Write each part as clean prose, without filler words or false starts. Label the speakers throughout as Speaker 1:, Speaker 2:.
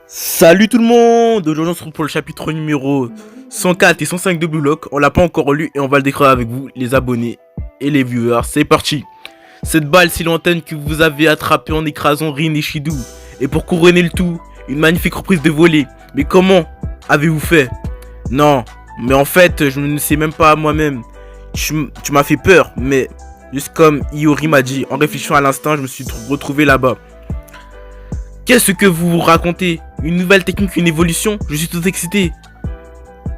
Speaker 1: Salut tout le monde. Aujourd'hui on se retrouve pour le chapitre numéro 104 et 105 de Blue Lock. On l'a pas encore lu et on va le décrire avec vous, les abonnés et les viewers. C'est parti. Cette balle si lointaine que vous avez attrapée en écrasant Rin et Shidou. Et pour couronner le tout, une magnifique reprise de volée. Mais comment avez-vous fait? Non, mais en fait je ne sais même pas moi-même. Tu m'as fait peur, mais juste comme Iori m'a dit, en réfléchissant à l'instant, je me suis retrouvé là-bas. Qu'est-ce que vous racontez? Une nouvelle technique, une évolution? Je suis tout excité.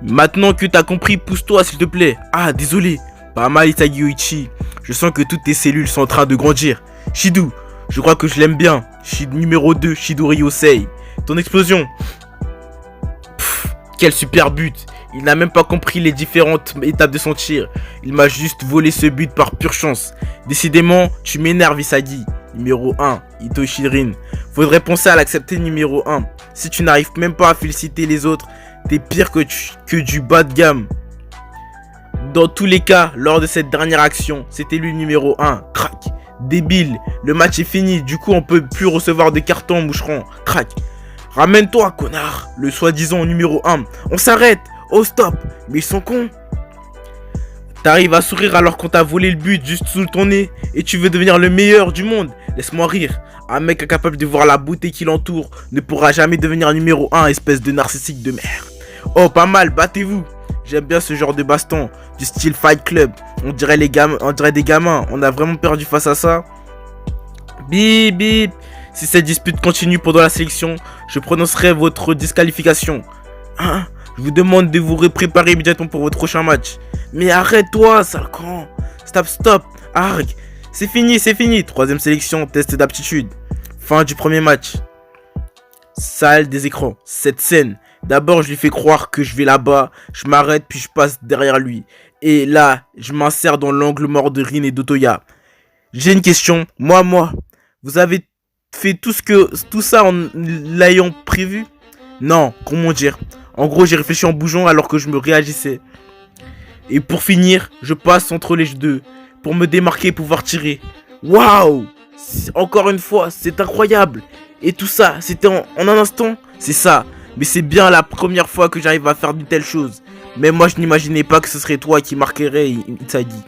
Speaker 1: Maintenant que t'as compris, pousse-toi s'il te plaît. Ah, désolé. Pas mal Isagi Yoichi. Je sens que toutes tes cellules sont en train de grandir. Shidou, je crois que je l'aime bien. Numéro 2, Shidori Yosei. Ton explosion. Pff, quel super but. Il n'a même pas compris les différentes étapes de son tir. Il m'a juste volé ce but par pure chance. Décidément, tu m'énerves Isagi. Numéro 1, Ito Shirin. Faudrait penser à l'accepter numéro 1. Si tu n'arrives même pas à féliciter les autres, t'es pire que du bas de gamme. Dans tous les cas, lors de cette dernière action, c'était lui numéro 1. Crac. Débile. Le match est fini. Du coup, on peut plus recevoir de cartons moucherons. Crac. Ramène-toi, connard. Le soi-disant numéro 1. On s'arrête. Oh, stop. Mais ils sont cons. T'arrives à sourire alors qu'on t'a volé le but juste sous ton nez et tu veux devenir le meilleur du monde. Laisse-moi rire. Un mec incapable de voir la beauté qui l'entoure ne pourra jamais devenir numéro 1, espèce de narcissique de merde. Oh, pas mal, battez-vous. J'aime bien ce genre de baston, du style Fight Club. On dirait des gamins. On a vraiment perdu face à ça. Bip bip. Si cette dispute continue pendant la sélection, je prononcerai votre disqualification. Hein? Je vous demande de vous préparer immédiatement pour votre prochain match. Mais arrête-toi, sale con. Stop. Arg. C'est fini. Troisième sélection, test d'aptitude. Fin du premier match. Salle des écrans. Cette scène. D'abord, je lui fais croire que je vais là-bas. Je m'arrête, puis je passe derrière lui. Et là, je m'insère dans l'angle mort de Rin et d'Otoya. J'ai une question. Moi. Vous avez fait tout ça en l'ayant prévu? Non, comment dire? En gros, j'ai réfléchi en bougeant alors que je me réagissais. Et pour finir, je passe entre les deux pour me démarquer et pouvoir tirer. Waouh! Encore une fois, c'est incroyable. Et tout ça, c'était en un instant? C'est ça. Mais c'est bien la première fois que j'arrive à faire une telle chose. Mais moi, je n'imaginais pas que ce serait toi qui marquerais Isagi.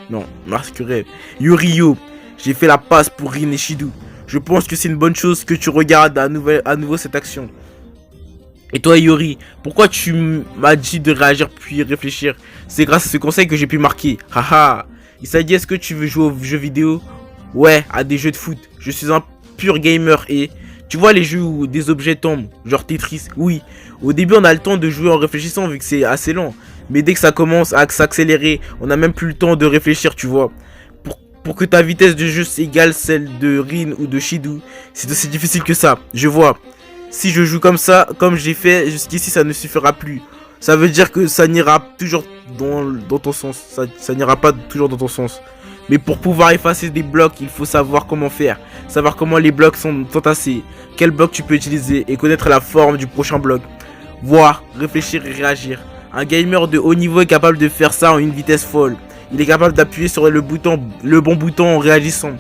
Speaker 1: Non, marquerais. Yuriyo, j'ai fait la passe pour Rin et Shidou. Je pense que c'est une bonne chose que tu regardes à nouveau cette action. Et toi Iori, pourquoi tu m'as dit de réagir puis réfléchir? C'est grâce à ce conseil que j'ai pu marquer. Haha. Isagi, est-ce que tu veux jouer aux jeux vidéo? Ouais, à des jeux de foot. Je suis un pur gamer et... Tu vois les jeux où des objets tombent, genre Tetris? Oui. Au début on a le temps de jouer en réfléchissant vu que c'est assez lent. Mais dès que ça commence à s'accélérer, on n'a même plus le temps de réfléchir, tu vois. Pour que ta vitesse de jeu égale celle de Rin ou de Shidou, c'est aussi difficile que ça, je vois. Si je joue comme ça, comme j'ai fait jusqu'ici, ça ne suffira plus. Ça veut dire que ça n'ira toujours dans ton sens. Ça n'ira pas toujours dans ton sens. Mais pour pouvoir effacer des blocs, il faut savoir comment faire. Savoir comment les blocs sont entassés. Quel bloc tu peux utiliser et connaître la forme du prochain bloc. Voir, réfléchir et réagir. Un gamer de haut niveau est capable de faire ça en une vitesse folle. Il est capable d'appuyer sur le bon bouton en réagissant.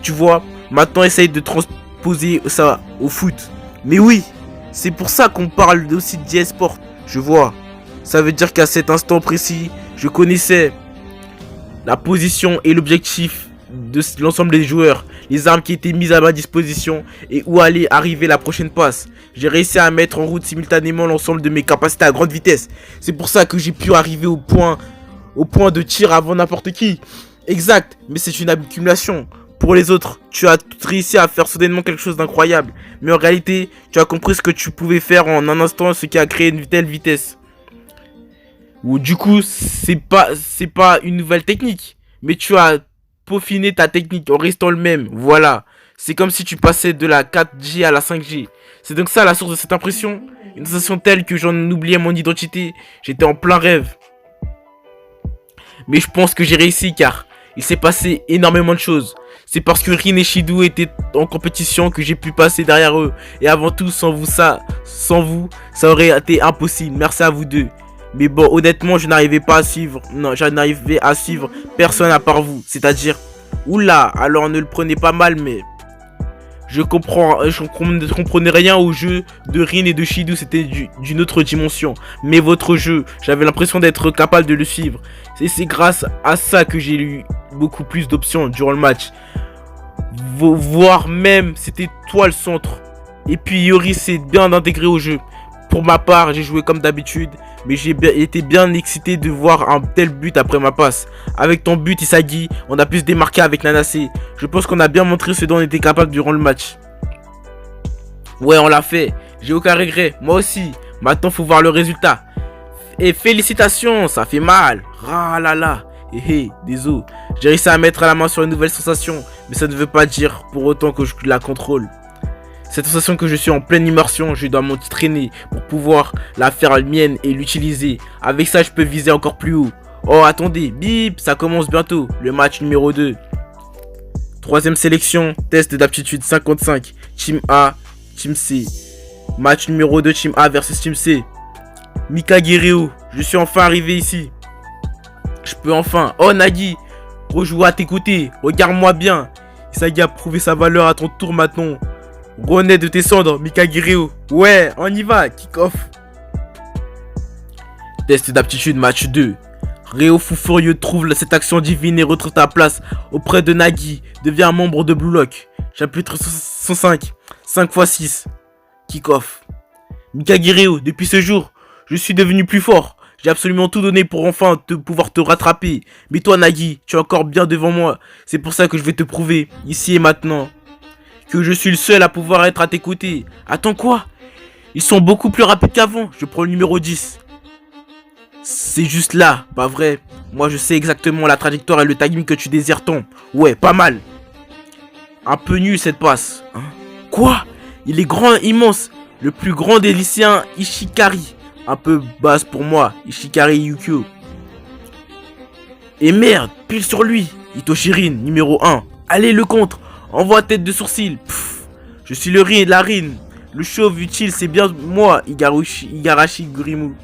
Speaker 1: Tu vois, maintenant essaye de transposer ça au foot. Mais oui, c'est pour ça qu'on parle aussi d'e-sport. Je vois. Ça veut dire qu'à cet instant précis, je connaissais la position et l'objectif de l'ensemble des joueurs, les armes qui étaient mises à ma disposition et où allait arriver la prochaine passe. J'ai réussi à mettre en route simultanément l'ensemble de mes capacités à grande vitesse. C'est pour ça que j'ai pu arriver au point de tir avant n'importe qui. Exact, mais c'est une accumulation. Pour les autres, tu as réussi à faire soudainement quelque chose d'incroyable. Mais en réalité, tu as compris ce que tu pouvais faire en un instant, ce qui a créé une telle vitesse. Ou du coup, c'est pas une nouvelle technique. Mais tu as peaufiné ta technique en restant le même. Voilà. C'est comme si tu passais de la 4G à la 5G. C'est donc ça la source de cette impression. Une sensation telle que j'en oubliais mon identité. J'étais en plein rêve. Mais je pense que j'ai réussi car il s'est passé énormément de choses. C'est parce que Rin et Shidou étaient en compétition que j'ai pu passer derrière eux. Et avant tout, sans vous, ça aurait été impossible. Merci à vous deux. Mais bon, honnêtement, je n'arrivais pas à suivre. Non, je n'arrivais à suivre personne à part vous. C'est-à-dire, oula, alors ne le prenez pas mal, mais Je comprenais rien au jeu de Rin et de Shido, c'était d'une autre dimension. Mais votre jeu, j'avais l'impression d'être capable de le suivre. Et c'est grâce à ça que j'ai eu beaucoup plus d'options durant le match. Voire même, c'était toi le centre. Et puis Yori s'est bien intégré au jeu. Pour ma part, j'ai joué comme d'habitude, mais j'ai été bien excité de voir un tel but après ma passe. Avec ton but, Isagi, on a pu se démarquer avec Nanase. Je pense qu'on a bien montré ce dont on était capable durant le match. Ouais, on l'a fait. J'ai aucun regret. Moi aussi. Maintenant, faut voir le résultat. Et félicitations, ça fait mal. Ah là là. Désolé. J'ai réussi à mettre la main sur une nouvelle sensation, mais ça ne veut pas dire pour autant que je la contrôle. Cette sensation que je suis en pleine immersion, je dois m'entraîner pour pouvoir la faire mienne et l'utiliser. Avec ça, je peux viser encore plus haut. Oh, attendez, bip, ça commence bientôt. Le match numéro 2. Troisième sélection, test d'aptitude 55. Team A, Team C. Match numéro 2, Team A versus Team C. Mikagiryu, je suis enfin arrivé ici. Je peux enfin. Oh, Nagi, rejoue à tes côtés. Regarde-moi bien. Isagi a prouvé sa valeur à ton tour maintenant. Renaît de tes cendres, Mikagiryu. Ouais, on y va, kick-off. Test d'aptitude, match 2. Ryo fou furieux trouve cette action divine et retrouve ta place auprès de Nagi. Devient un membre de Blue Lock. Chapitre 105. 5 x 6. Kick-off. Mikagiryu, depuis ce jour, je suis devenu plus fort. J'ai absolument tout donné pour enfin pouvoir te rattraper. Mais toi, Nagi, tu es encore bien devant moi. C'est pour ça que je vais te prouver, ici et maintenant, que je suis le seul à pouvoir être à tes côtés. Attends quoi? Ils sont beaucoup plus rapides qu'avant. Je prends le numéro 10. C'est juste là, pas vrai? Moi je sais exactement la trajectoire et le timing que tu désires tant. Ouais, pas mal. Un peu nul cette passe. Hein? Quoi? Il est grand, immense. Le plus grand des lycéens Ishikari. Un peu basse pour moi, Ishikari Yukio. Et merde, pile sur lui. Itoshirin, numéro 1. Allez, le contre. Envoie tête de sourcil. Pff, je suis le Rin, la Rin. Le chauve utile, c'est bien moi, Igarashi Grimu.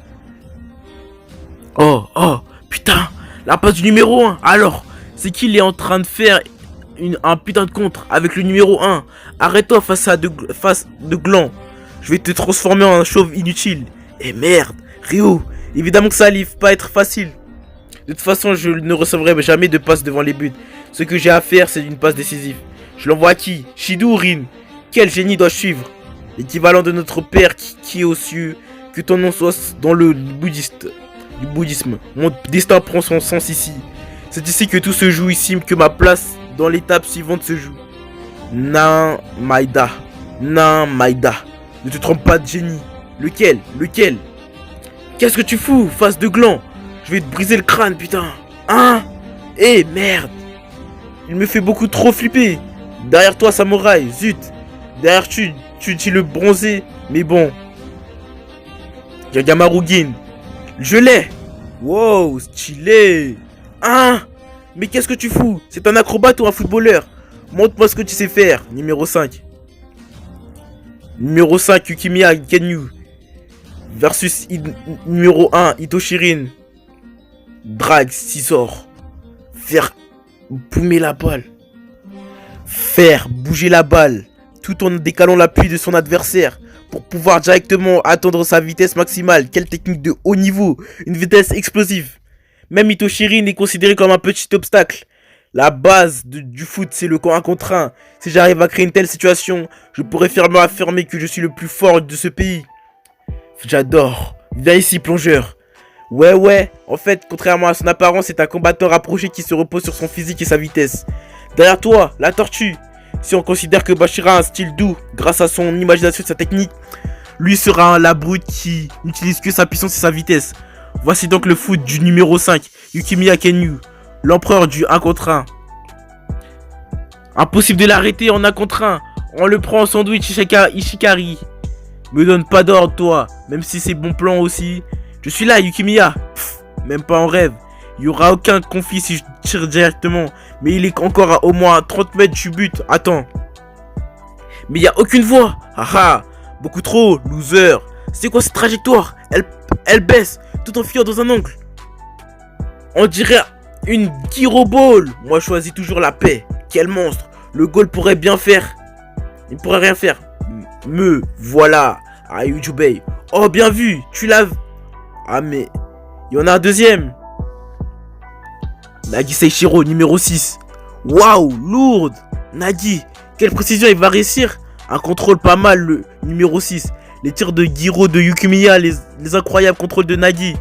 Speaker 1: Oh, putain, la passe du numéro 1. Alors, c'est qu'il est en train de faire un putain de contre avec le numéro 1. Arrête-toi face de gland. Je vais te transformer en un chauve inutile. Et merde, Ryo, évidemment que ça allait pas être facile. De toute façon, je ne recevrai jamais de passe devant les buts. Ce que j'ai à faire, c'est une passe décisive. Je l'envoie à qui? Shido ou Rin? Quel génie dois-je suivre? L'équivalent de notre père qui est aux cieux. Que ton nom soit dans le bouddhisme. Mon destin prend son sens ici. C'est ici que tout se joue, ici que ma place dans l'étape suivante se joue. Nan Maida. Ne te trompe pas de génie. Lequel? Qu'est-ce que tu fous, face de gland? Je vais te briser le crâne, putain. Hein? Merde. Il me fait beaucoup trop flipper. Derrière toi, samouraï, zut. Derrière tu le bronzé. Mais bon. Yagamaru-gin. Je l'ai. Wow, stylé. Hein? Mais qu'est-ce que tu fous? C'est un acrobate ou un footballeur? Montre-moi ce que tu sais faire. Numéro 5. Numéro 5, Yukimiya Kenyu. Versus numéro 1, Itoshirin. Drag, scissor. Faire boumer la balle. Faire bouger la balle. Tout en décalant l'appui de son adversaire. Pour pouvoir directement atteindre sa vitesse maximale. Quelle technique de haut niveau. Une vitesse explosive. Même Itoshirin est considéré comme un petit obstacle. La base du foot, c'est le 1 contre 1. Si j'arrive à créer une telle situation, je pourrais fièrement affirmer que je suis le plus fort de ce pays. J'adore. Viens ici, plongeur. Ouais. En fait, contrairement à son apparence, c'est un combattant rapproché qui se repose sur son physique et sa vitesse. Derrière toi, la tortue. Si on considère que Bashira a un style doux, grâce à son imagination et sa technique, lui sera la brute qui n'utilise que sa puissance et sa vitesse. Voici donc le foot du numéro 5, Yukimiya Kenyu, l'empereur du 1 contre 1. Impossible de l'arrêter en 1 contre 1. On le prend en sandwich Ishikari. Me donne pas d'ordre, toi, même si c'est bon plan aussi. Je suis là, Yukimiya. Même pas en rêve. Il y aura aucun conflit si je tire directement. Mais il est encore à au moins 30 mètres du but. Attends. Mais il n'y a aucune voie. Haha. Beaucoup trop, loser. C'est quoi cette trajectoire? Elle baisse, tout en fuyant dans un angle. On dirait une gyro ball. Moi, je choisis toujours la paix. Quel monstre. Le goal pourrait bien faire Il ne pourra rien faire. Me voilà à YouTube. Oh, bien vu. Tu l'as... Ah, mais... Il y en a un deuxième. Nagi Seichiro, numéro 6. Waouh, lourde. Nagi, quelle précision, il va réussir. Un contrôle pas mal, le numéro 6. Les tirs de Giro, de Yukimiya, les incroyables contrôles de Nagi.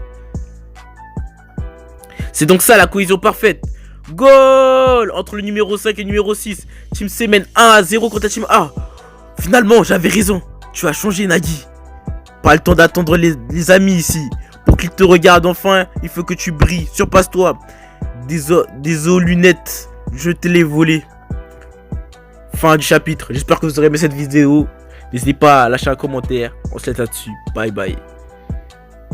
Speaker 1: C'est donc ça la cohésion parfaite. Goal entre le numéro 5 et le numéro 6. Team C mène 1-0 contre la Team A. Finalement, j'avais raison. Tu as changé, Nagi. Pas le temps d'attendre les amis ici. Pour qu'ils te regardent enfin, il faut que tu brilles. Surpasse-toi. Des lunettes. Je te les volées. Fin du chapitre. J'espère que vous aurez aimé cette vidéo. N'hésitez pas à lâcher un commentaire. On se laisse là-dessus. Bye bye.